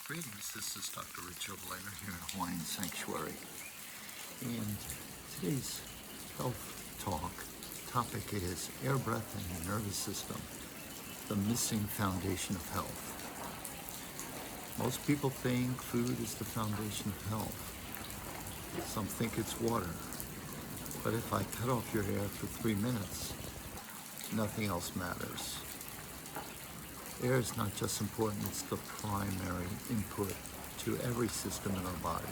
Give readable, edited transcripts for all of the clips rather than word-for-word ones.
Greetings, this is Dr. Rich Oblater here at Hawaiian Sanctuary. And today's health talk topic is air, breath, and the nervous system, the missing foundation of health. Most people think food is the foundation of health. Some think it's water. But if I cut off your air for 3 minutes, nothing else matters. Air is not just important, it's the primary input to every system in our body,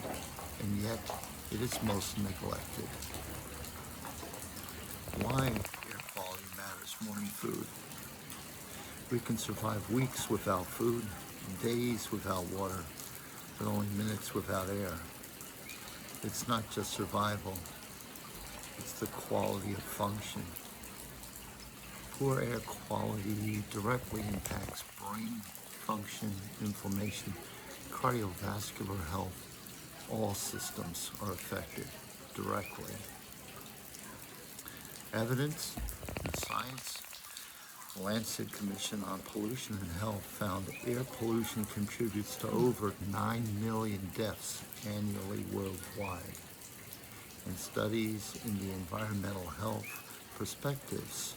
and yet it is most neglected. Why air quality matters more than food. We can survive weeks without food, days without water, but only minutes without air. It's not just survival, it's the quality of function. Poor air quality directly impacts brain function, inflammation, cardiovascular health. All systems are affected directly. Evidence and science. The Lancet Commission on Pollution and Health found air pollution contributes to over 9 million deaths annually worldwide. And studies in the Environmental Health Perspectives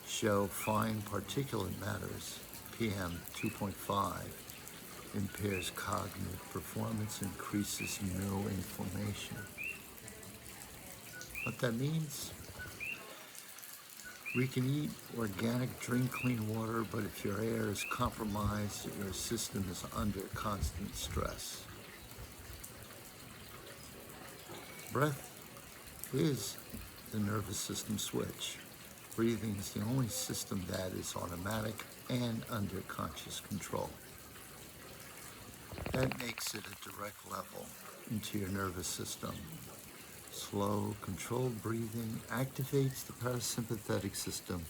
show fine particulate matters, PM 2.5, impairs cognitive performance, increases neuroinflammation. What that means? We can eat organic, drink clean water, but if your air is compromised, your system is under constant stress. Breath is the nervous system switch. Breathing is the only system that is automatic and under conscious control. That makes it a direct level into your nervous system. Slow, controlled breathing activates the parasympathetic system,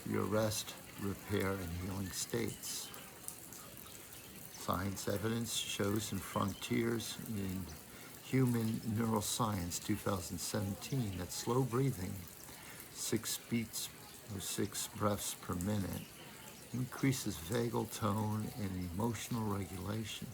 your rest, repair, and healing states. Science evidence shows in Frontiers in Human Neuroscience 2017 that slow breathing, 6 beats or 6 breaths per minute, increases vagal tone and emotional regulation.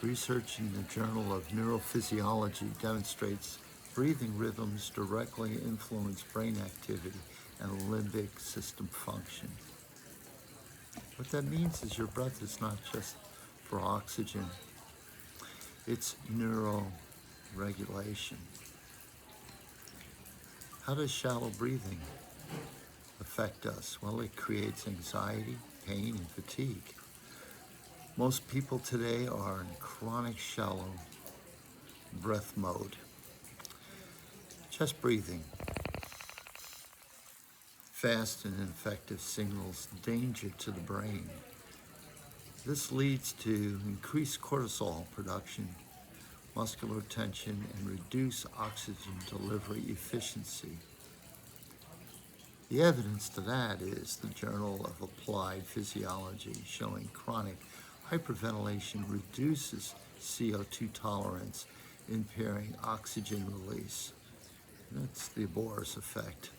Research in the Journal of Neurophysiology demonstrates breathing rhythms directly influence brain activity and limbic system function. What that means is your breath is not just for oxygen, it's neuroregulation. How does shallow breathing affect us? Well, it creates anxiety, pain, and fatigue. Most people today are in chronic shallow breath mode. Chest breathing. Fast and ineffective signals danger to the brain. This leads to increased cortisol production, muscular tension, and reduced oxygen delivery efficiency. The evidence to that is the Journal of Applied Physiology, showing chronic hyperventilation reduces CO2 tolerance, impairing oxygen release. That's the Bohr's effect.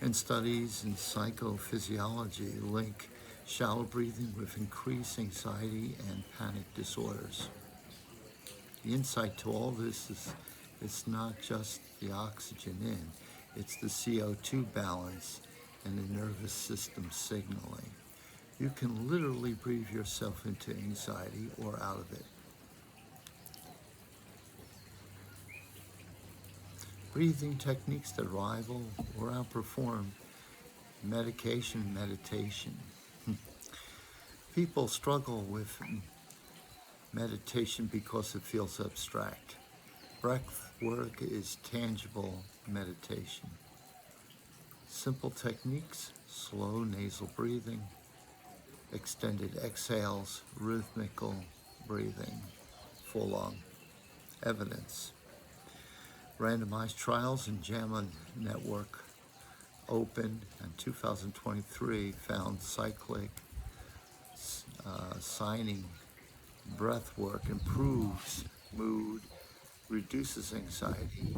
And studies in psychophysiology link shallow breathing with increased anxiety and panic disorders. The insight to all this is it's not just the oxygen in, it's the CO2 balance and the nervous system signaling. You can literally breathe yourself into anxiety or out of it. Breathing techniques that rival or outperform meditation. People struggle with meditation because it feels abstract. Breath work is tangible meditation. Simple techniques, slow nasal breathing, extended exhales, rhythmical breathing, full lung. Evidence. Randomized trials in JAMA Network Open in 2023 found cyclic signing breath work improves mood, reduces anxiety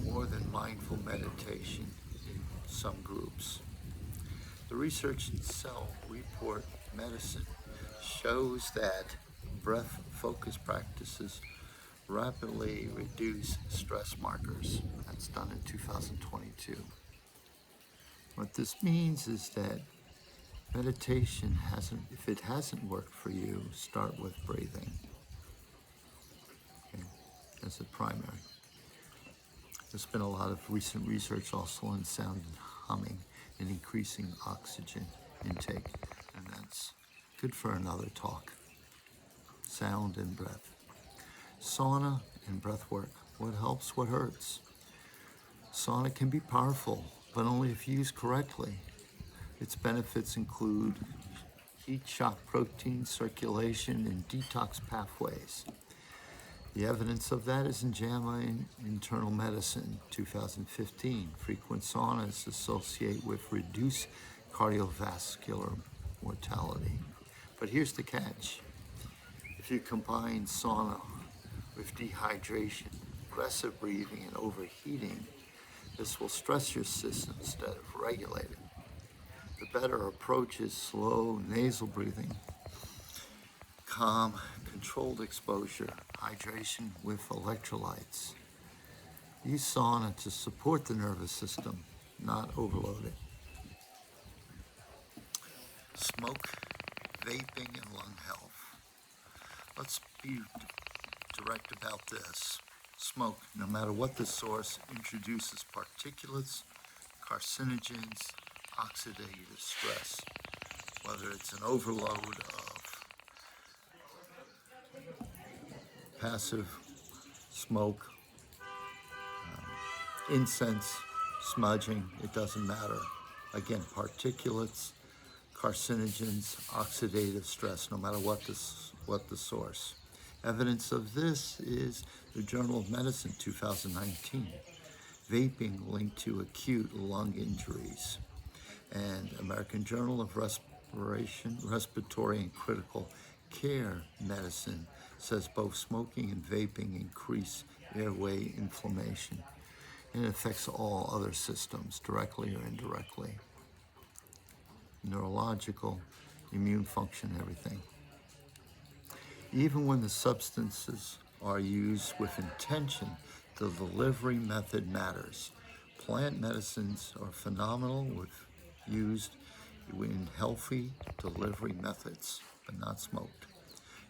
more than mindful meditation in some groups. The research in Cell Report Medicine shows that breath focus practices rapidly reduce stress markers. That's done in 2022. What this means is that meditation if it hasn't worked for you, start with breathing, okay, as a primary. There's been a lot of recent research also on sound and humming and increasing oxygen intake, and that's good for another talk. Sound and breath. Sauna and breath work. What helps, what hurts? Sauna can be powerful, but only if used correctly. Its benefits include heat shock protein circulation and detox pathways. The evidence of that is in JAMA in Internal Medicine, 2015. Frequent saunas associate with reduced cardiovascular mortality. But here's the catch. If you combine sauna with dehydration, aggressive breathing, and overheating, this will stress your system instead of regulate it. The better approach is slow nasal breathing, calm, controlled exposure, hydration with electrolytes. Use sauna to support the nervous system, not overload it. Smoke, vaping, and lung health. Let's be direct about this. Smoke, no matter what the source, introduces particulates, carcinogens, oxidative stress, whether it's an overload of passive smoke, incense, smudging, it doesn't matter. Again, particulates, carcinogens, oxidative stress, no matter what the source. Evidence of this is the Journal of Medicine 2019, vaping linked to acute lung injuries, and American Journal of Respiratory and Critical Care Medicine says both smoking and vaping increase airway inflammation, and it affects all other systems, directly or indirectly. Neurological, immune function, everything. Even when the substances are used with intention, the delivery method matters. Plant medicines are phenomenal used in healthy delivery methods, but not smoked.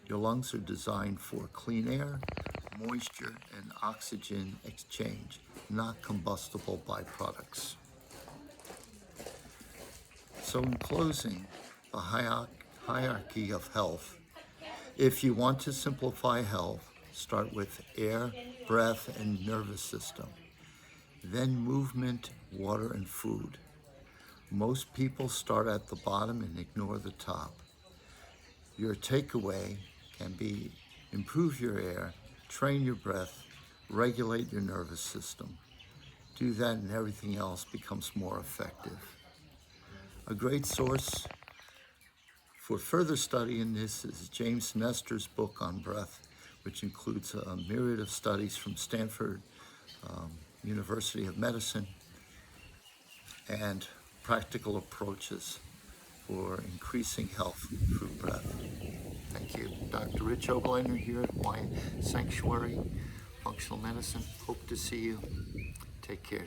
Your lungs are designed for clean air, moisture, and oxygen exchange, not combustible byproducts. So in closing, the hierarchy of health. If you want to simplify health, start with air, breath, and nervous system. Then movement, water, and food. Most people start at the bottom and ignore the top. Your takeaway can be improve your air, train your breath, regulate your nervous system. Do that and everything else becomes more effective. A great source for further study in this is James Nestor's book on breath, which includes a myriad of studies from Stanford University of Medicine and practical approaches for increasing health through breath. Thank you. Dr. Rich Oberliner here at Hawaiian Sanctuary Functional Medicine. Hope to see you. Take care.